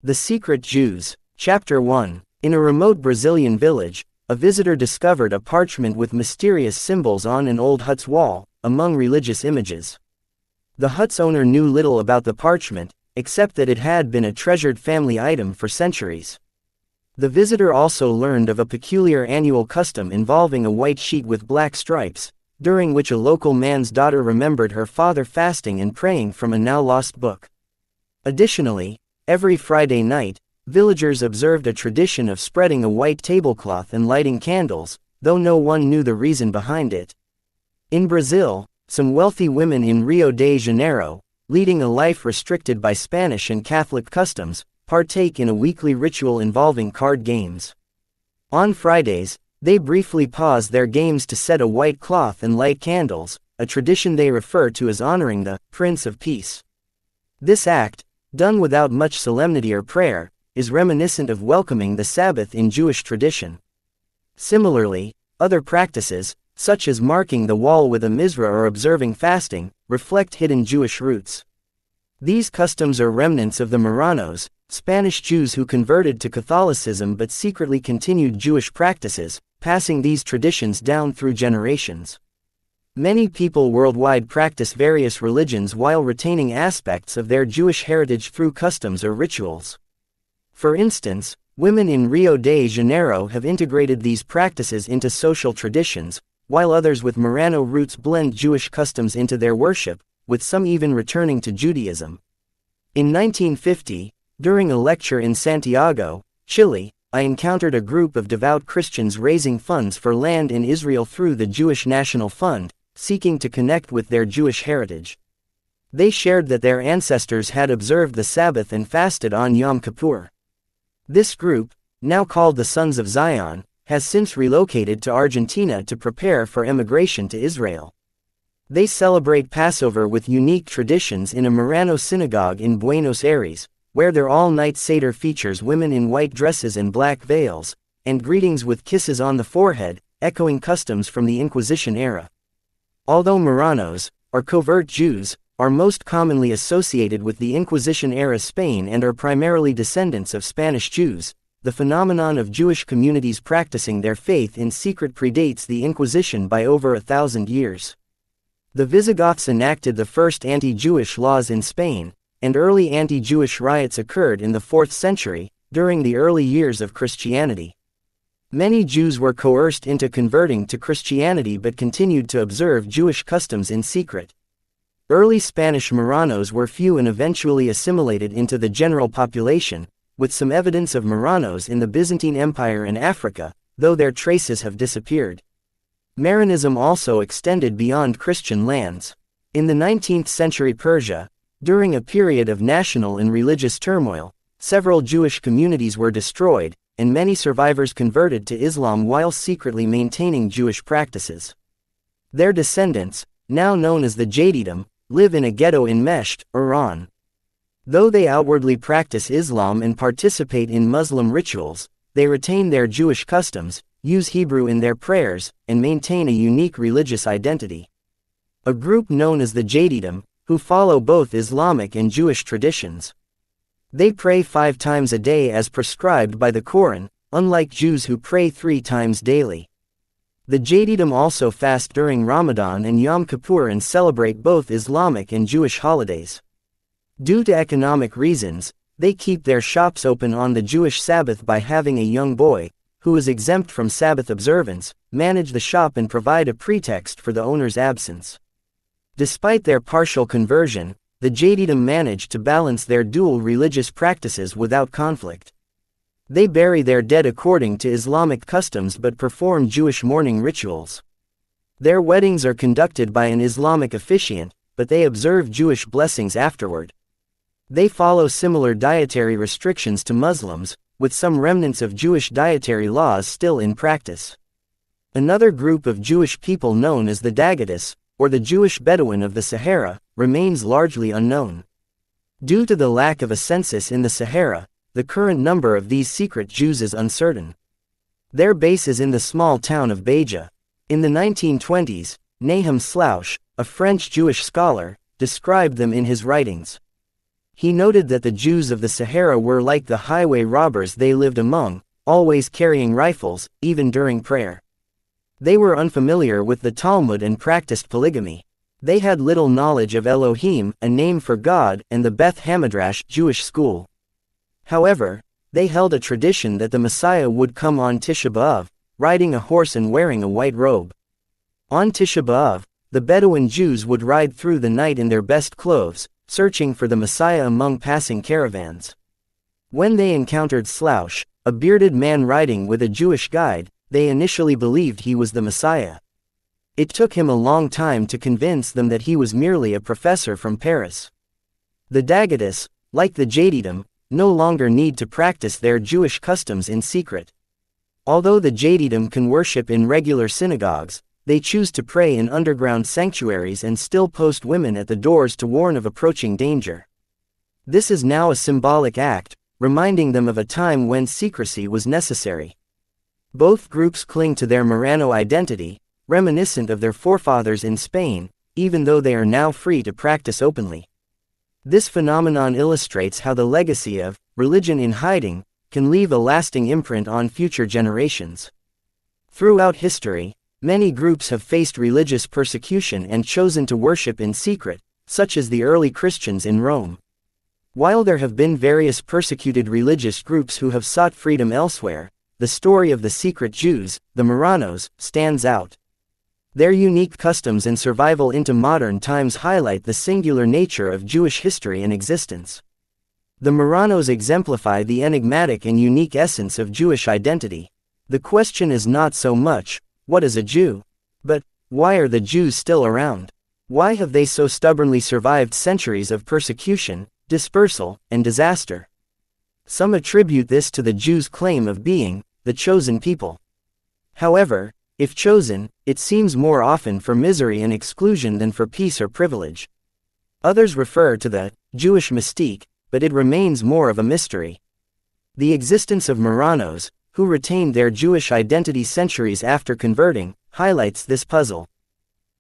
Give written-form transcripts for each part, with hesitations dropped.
The Secret Jews, Chapter 1. In a remote Brazilian village, a visitor discovered a parchment with mysterious symbols on an old hut's wall, among religious images. The hut's owner knew little about the parchment, except that it had been a treasured family item for centuries. The visitor also learned of a peculiar annual custom involving a white sheet with black stripes, during which a local man's daughter remembered her father fasting and praying from a now-lost book. Additionally, every Friday night, villagers observed a tradition of spreading a white tablecloth and lighting candles, though no one knew the reason behind it. In Brazil, some wealthy women in Rio de Janeiro, leading a life restricted by Spanish and Catholic customs, partake in a weekly ritual involving card games. On Fridays, they briefly pause their games to set a white cloth and light candles, a tradition they refer to as honoring the Prince of Peace. This act, done without much solemnity or prayer, is reminiscent of welcoming the Sabbath in Jewish tradition. Similarly, other practices, such as marking the wall with a mizrah or observing fasting, reflect hidden Jewish roots. These customs are remnants of the Marranos, Spanish Jews who converted to Catholicism but secretly continued Jewish practices, passing these traditions down through generations. Many people worldwide practice various religions while retaining aspects of their Jewish heritage through customs or rituals. For instance, women in Rio de Janeiro have integrated these practices into social traditions, while others with Marrano roots blend Jewish customs into their worship, with some even returning to Judaism. In 1950, during a lecture in Santiago, Chile, I encountered a group of devout Christians raising funds for land in Israel through the Jewish National Fund, seeking to connect with their Jewish heritage. They shared that their ancestors had observed the Sabbath and fasted on Yom Kippur. This group, now called the Sons of Zion, has since relocated to Argentina to prepare for emigration to Israel. They celebrate Passover with unique traditions in a Marrano synagogue in Buenos Aires, where their all-night Seder features women in white dresses and black veils, and greetings with kisses on the forehead, echoing customs from the Inquisition era. Although Marranos, or covert Jews, are most commonly associated with the Inquisition-era Spain and are primarily descendants of Spanish Jews, the phenomenon of Jewish communities practicing their faith in secret predates the Inquisition by over 1,000 years. The Visigoths enacted the first anti-Jewish laws in Spain, and early anti-Jewish riots occurred in the 4th century, during the early years of Christianity. Many Jews were coerced into converting to Christianity but continued to observe Jewish customs in secret. Early Spanish Marranos were few and eventually assimilated into the general population, with some evidence of Marranos in the Byzantine Empire and Africa, though their traces have disappeared. Marranism also extended beyond Christian lands. In the 19th century Persia, during a period of national and religious turmoil, several Jewish communities were destroyed, and many survivors converted to Islam while secretly maintaining Jewish practices. Their descendants, now known as the Jadidim, live in a ghetto in Mesht, Iran. Though they outwardly practice Islam and participate in Muslim rituals, they retain their Jewish customs, use Hebrew in their prayers, and maintain a unique religious identity. A group known as the Jadidim, who follow both Islamic and Jewish traditions. They pray 5 times a day as prescribed by the Quran, unlike Jews who pray 3 times daily. The Jadidim also fast during Ramadan and Yom Kippur and celebrate both Islamic and Jewish holidays. Due to economic reasons, they keep their shops open on the Jewish Sabbath by having a young boy, who is exempt from Sabbath observance, manage the shop and provide a pretext for the owner's absence. Despite their partial conversion, the Jadidim manage to balance their dual religious practices without conflict. They bury their dead according to Islamic customs but perform Jewish mourning rituals. Their weddings are conducted by an Islamic officiant, but they observe Jewish blessings afterward. They follow similar dietary restrictions to Muslims, with some remnants of Jewish dietary laws still in practice. Another group of Jewish people known as the Dagadis, or the Jewish Bedouin of the Sahara, remains largely unknown. Due to the lack of a census in the Sahara, the current number of these secret Jews is uncertain. Their base is in the small town of Beja. In the 1920s, Nahum Slouch, a French Jewish scholar, described them in his writings. He noted that the Jews of the Sahara were like the highway robbers they lived among, always carrying rifles, even during prayer. They were unfamiliar with the Talmud and practiced polygamy. They had little knowledge of Elohim, a name for God, and the Beth Hamidrash Jewish school. However, they held a tradition that the Messiah would come on Tisha B'Av, riding a horse and wearing a white robe. On Tisha B'Av, the Bedouin Jews would ride through the night in their best clothes, searching for the Messiah among passing caravans. When they encountered Slouch, a bearded man riding with a Jewish guide, they initially believed he was the Messiah. It took him a long time to convince them that he was merely a professor from Paris. The Daggadists, like the Jadidim, no longer need to practice their Jewish customs in secret. Although the Jadidim can worship in regular synagogues, they choose to pray in underground sanctuaries and still post women at the doors to warn of approaching danger. This is now a symbolic act, reminding them of a time when secrecy was necessary. Both groups cling to their Marrano identity, reminiscent of their forefathers in Spain, even though they are now free to practice openly. This phenomenon illustrates how the legacy of religion in hiding can leave a lasting imprint on future generations. Throughout history, many groups have faced religious persecution and chosen to worship in secret, such as the early Christians in Rome. While there have been various persecuted religious groups who have sought freedom elsewhere, the story of the secret Jews, the Marranos, stands out. Their unique customs and survival into modern times highlight the singular nature of Jewish history and existence. The Marranos exemplify the enigmatic and unique essence of Jewish identity. The question is not so much, what is a Jew? But, why are the Jews still around? Why have they so stubbornly survived centuries of persecution, dispersal, and disaster? Some attribute this to the Jews' claim of being the chosen people. However, if chosen, it seems more often for misery and exclusion than for peace or privilege. Others refer to the Jewish mystique, but it remains more of a mystery. The existence of Marranos, who retained their Jewish identity centuries after converting, highlights this puzzle.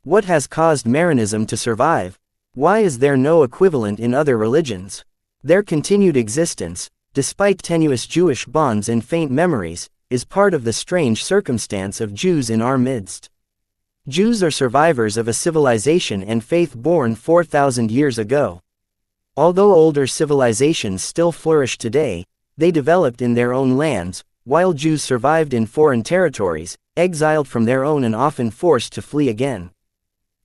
What has caused Marranism to survive? Why is there no equivalent in other religions? Their continued existence, despite tenuous Jewish bonds and faint memories, is part of the strange circumstance of Jews in our midst. Jews are survivors of a civilization and faith born 4,000 years ago. Although older civilizations still flourish today, they developed in their own lands, while Jews survived in foreign territories, exiled from their own and often forced to flee again.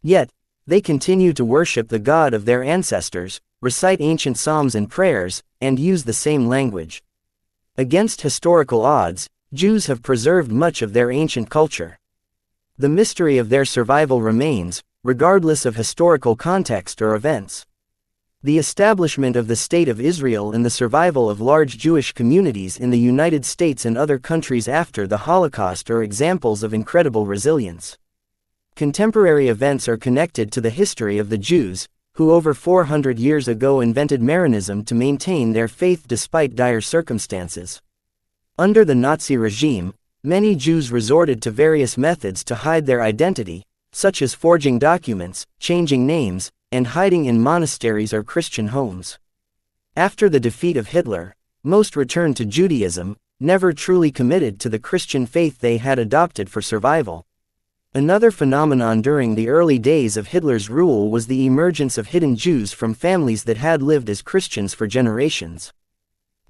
Yet, they continue to worship the God of their ancestors, recite ancient psalms and prayers, and use the same language. Against historical odds, Jews have preserved much of their ancient culture. The mystery of their survival remains, regardless of historical context or events. The establishment of the State of Israel and the survival of large Jewish communities in the United States and other countries after the Holocaust are examples of incredible resilience. Contemporary events are connected to the history of the Jews, who over 400 years ago invented Marranism to maintain their faith despite dire circumstances. Under the Nazi regime, many Jews resorted to various methods to hide their identity, such as forging documents, changing names, and hiding in monasteries or Christian homes. After the defeat of Hitler, most returned to Judaism, never truly committed to the Christian faith they had adopted for survival. Another phenomenon during the early days of Hitler's rule was the emergence of hidden Jews from families that had lived as Christians for generations.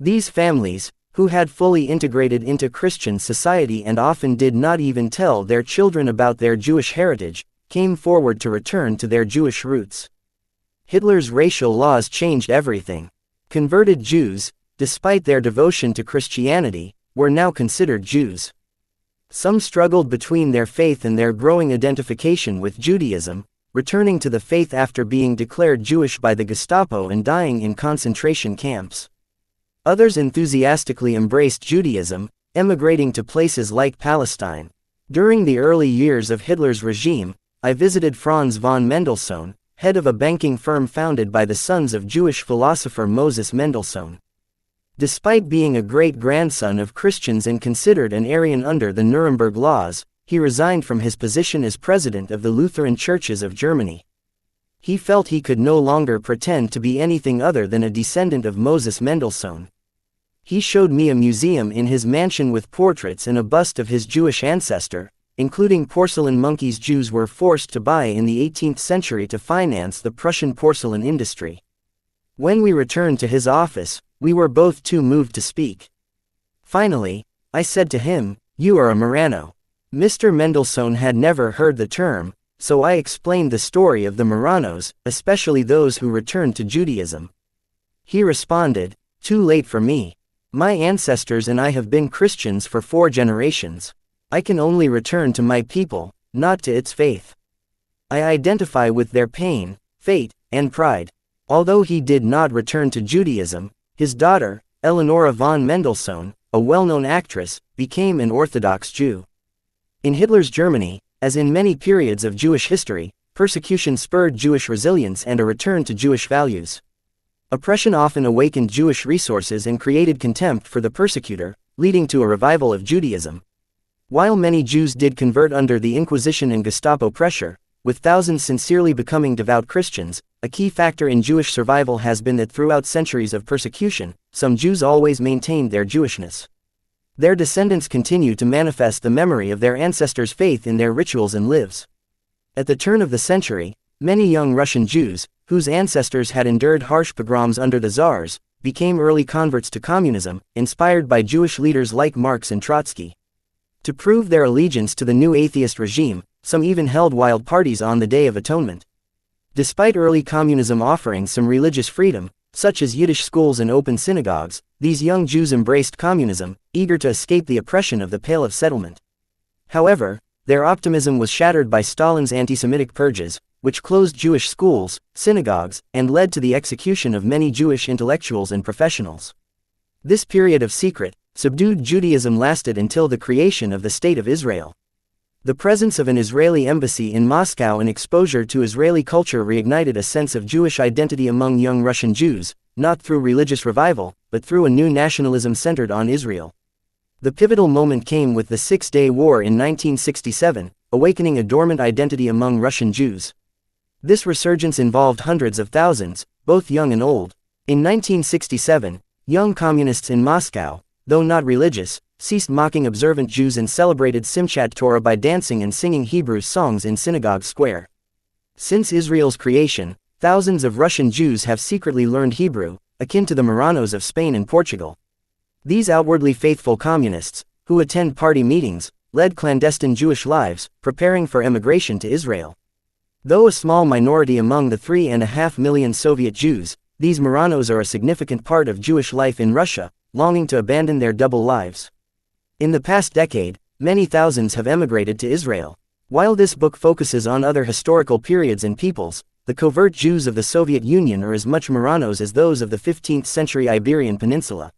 These families, who had fully integrated into Christian society and often did not even tell their children about their Jewish heritage, came forward to return to their Jewish roots. Hitler's racial laws changed everything. Converted Jews, despite their devotion to Christianity, were now considered Jews. Some struggled between their faith and their growing identification with Judaism, returning to the faith after being declared Jewish by the Gestapo and dying in concentration camps. Others enthusiastically embraced Judaism, emigrating to places like Palestine. During the early years of Hitler's regime, I visited Franz von Mendelssohn, head of a banking firm founded by the sons of Jewish philosopher Moses Mendelssohn. Despite being a great-grandson of Christians and considered an Aryan under the Nuremberg laws, he resigned from his position as president of the Lutheran churches of Germany. He felt he could no longer pretend to be anything other than a descendant of Moses Mendelssohn. He showed me a museum in his mansion with portraits and a bust of his Jewish ancestor, including porcelain monkeys Jews were forced to buy in the 18th century to finance the Prussian porcelain industry. When we returned to his office, we were both too moved to speak. Finally, I said to him, "You are a Marrano." Mr. Mendelssohn had never heard the term, so I explained the story of the Marranos, especially those who returned to Judaism. He responded, "Too late for me. My ancestors and I have been Christians for 4 generations. I can only return to my people, not to its faith. I identify with their pain, fate, and pride." Although he did not return to Judaism, his daughter, Eleonora von Mendelssohn, a well-known actress, became an Orthodox Jew. In Hitler's Germany, as in many periods of Jewish history, persecution spurred Jewish resilience and a return to Jewish values. Oppression often awakened Jewish resources and created contempt for the persecutor, leading to a revival of Judaism. While many Jews did convert under the Inquisition and Gestapo pressure, with thousands sincerely becoming devout Christians, a key factor in Jewish survival has been that throughout centuries of persecution, some Jews always maintained their Jewishness. Their descendants continue to manifest the memory of their ancestors' faith in their rituals and lives. At the turn of the century, many young Russian Jews, whose ancestors had endured harsh pogroms under the Tsars, became early converts to communism, inspired by Jewish leaders like Marx and Trotsky. To prove their allegiance to the new atheist regime, some even held wild parties on the Day of Atonement. Despite early communism offering some religious freedom, such as Yiddish schools and open synagogues, these young Jews embraced communism, eager to escape the oppression of the Pale of Settlement. However, their optimism was shattered by Stalin's anti-Semitic purges, which closed Jewish schools, synagogues, and led to the execution of many Jewish intellectuals and professionals. This period of secret, subdued Judaism lasted until the creation of the State of Israel. The presence of an Israeli embassy in Moscow and exposure to Israeli culture reignited a sense of Jewish identity among young Russian Jews, not through religious revival, but through a new nationalism centered on Israel. The pivotal moment came with the Six-Day War in 1967, awakening a dormant identity among Russian Jews. This resurgence involved hundreds of thousands, both young and old. In 1967, young communists in Moscow, though not religious, ceased mocking observant Jews and celebrated Simchat Torah by dancing and singing Hebrew songs in Synagogue Square. Since Israel's creation, thousands of Russian Jews have secretly learned Hebrew, akin to the Marranos of Spain and Portugal. These outwardly faithful communists, who attend party meetings, led clandestine Jewish lives, preparing for emigration to Israel. Though a small minority among the 3.5 million Soviet Jews, these Marranos are a significant part of Jewish life in Russia, longing to abandon their double lives. In the past decade, many thousands have emigrated to Israel. While this book focuses on other historical periods and peoples, the covert Jews of the Soviet Union are as much Marranos as those of the 15th century Iberian Peninsula.